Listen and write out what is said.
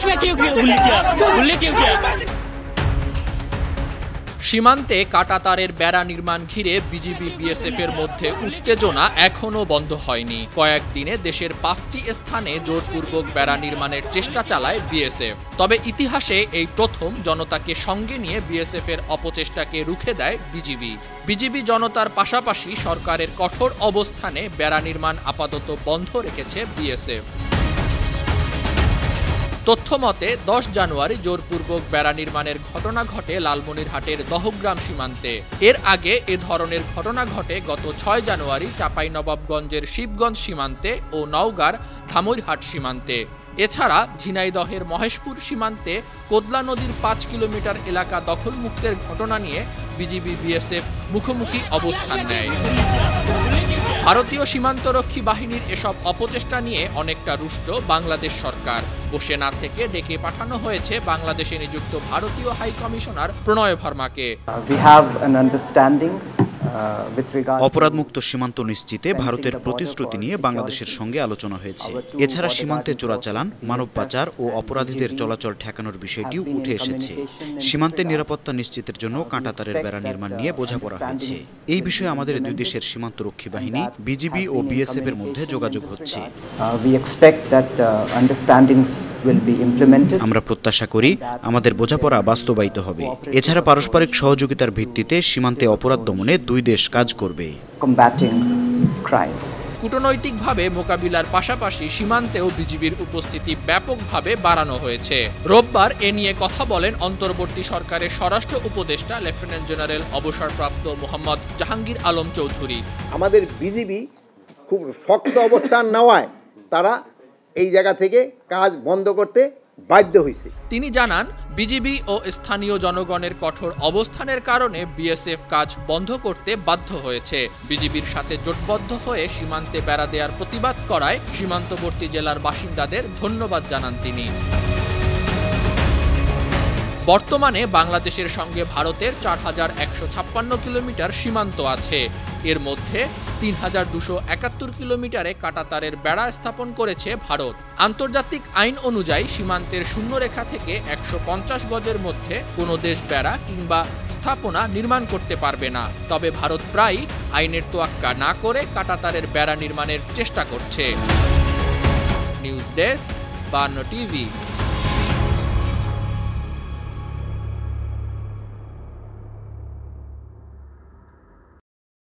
इसमें क्यों किया? সীমান্তে কাঁটাতারের বেড়া নির্মাণ ঘিরে বিজিবি বিএসএফ এর মধ্যে উত্তেজনা এখনো বন্ধ হয়নি। কয়েকদিনে দেশের ৫টি স্থানে জোরপূর্বক বেড়া নির্মাণের চেষ্টা চালায় বিএসএফ। তবে ইতিহাসে এই প্রথম জনতাকে সঙ্গে নিয়ে বিএসএফ এর অপচেষ্টাকে রুখে দেয় বিজিবি। বিজিবি জনতার পাশাপাশি সরকারের কঠোর অবস্থানে বেড়া নির্মাণ আপাতত বন্ধ রেখেছে বিএসএফ। তথ্যমতে ১০ জানুয়ারি জোরপূর্বক বেড়া নির্মাণের ঘটনা ঘটে লালমনিরহাটের দহগ্রাম সীমান্তে। এর আগে এ ধরনের ঘটনা ঘটে গত ৬ জানুয়ারি চাঁপাইনবাবগঞ্জের শিবগঞ্জ সীমান্তে ও নওগাঁর ধামইরহাট সীমান্তে। এছাড়া ঝিনাইদহের মহেশপুর সীমান্তে কোদলা নদীর ৫ কিলোমিটার এলাকা দখলমুক্তের ঘটনা নিয়ে বিজিবি বিএসএফ মুখোমুখি অবস্থান নেয়। ভারতীয় সীমান্তরক্ষী বাহিনীর এসব অপচেষ্টা নিয়ে অনেকটা রুষ্ট বাংলাদেশ সরকার। বসে না থেকে ডেকে পাঠানো হয়েছে বাংলাদেশে নিযুক্ত ভারতীয় হাই কমিশনার প্রণয় ভার্মাকে। অপরাধমুক্ত সীমান্ত নিশ্চিতে ভারতের প্রতিশ্রুতি নিয়ে বাংলাদেশের সঙ্গে আলোচনা হয়েছে। এছাড়া সীমান্তে চোরাচালান, মানব পাচার ও অপরাধীদের চলাচল ঠেকানোর বিষয়টিও উঠে এসেছে। সীমান্তের নিরাপত্তা নিশ্চিতের জন্য কাঁটাতারের বেড়া নির্মাণ নিয়ে বোঝাপড়া হয়েছে। এই বিষয়ে আমাদের দুই দেশের সীমান্তরক্ষী বাহিনী বিজিবি ও বিএসএফ এর মধ্যে যোগাযোগ হচ্ছে। আমরা প্রত্যাশা করি আমাদের বোঝাপড়া বাস্তবায়িত হবে। এছাড়া পারস্পরিক সহযোগিতার ভিত্তিতে সীমান্তে অপরাধ দমনে দুই দেশ কাজ করবে। কূটনৈতিকভাবে মোকাবিলার পাশাপাশি সীমান্তেও বিজিবির উপস্থিতি ব্যাপকভাবে বাড়ানো হয়েছে। রোববার এ নিয়ে কথা বলেন অন্তর্বর্তী সরকারের স্বরাষ্ট্র উপদেষ্টা লেফটেন্যান্ট জেনারেল অবসরপ্রাপ্ত মোহাম্মদ জাহাঙ্গীর আলম চৌধুরী। আমাদের বিজিবি খুব শক্ত অবস্থান নেওয়ায় তারা এই জায়গা থেকে কাজ বন্ধ করতে বাধ্য হয়েছে। তিনি জানান, বিজিবি ও স্থানীয় জনগণের কঠোর অবস্থানের কারণে বিএসএফ কাজ বন্ধ করতে বাধ্য হয়েছে। বিজিবির সাথে জোটবদ্ধ হয়ে সীমান্তে বেড়া দেওয়ার প্রতিবাদ করায় সীমান্তবর্তী জেলার বাসিন্দাদের ধন্যবাদ জানান তিনি। বর্তমানে বাংলাদেশের সঙ্গে ভারতের ৪,১৫৬ কিলোমিটার সীমান্ত আছে। এর মধ্যে ৩,২৭১ কিলোমিটারে কাঁটাতারের বেড়া স্থাপন করেছে ভারত। আন্তর্জাতিক আইন অনুযায়ী সীমান্তের শূন্যরেখা থেকে ১৫০ গজের মধ্যে কোনো দেশ বেড়া কিংবা স্থাপনা নির্মাণ করতে পারবে না। তবে ভারত প্রায়ই আইনের তোয়াক্কা না করে কাঁটাতারের বেড়া নির্মাণের চেষ্টা করছে। News desk, ৫২ TV.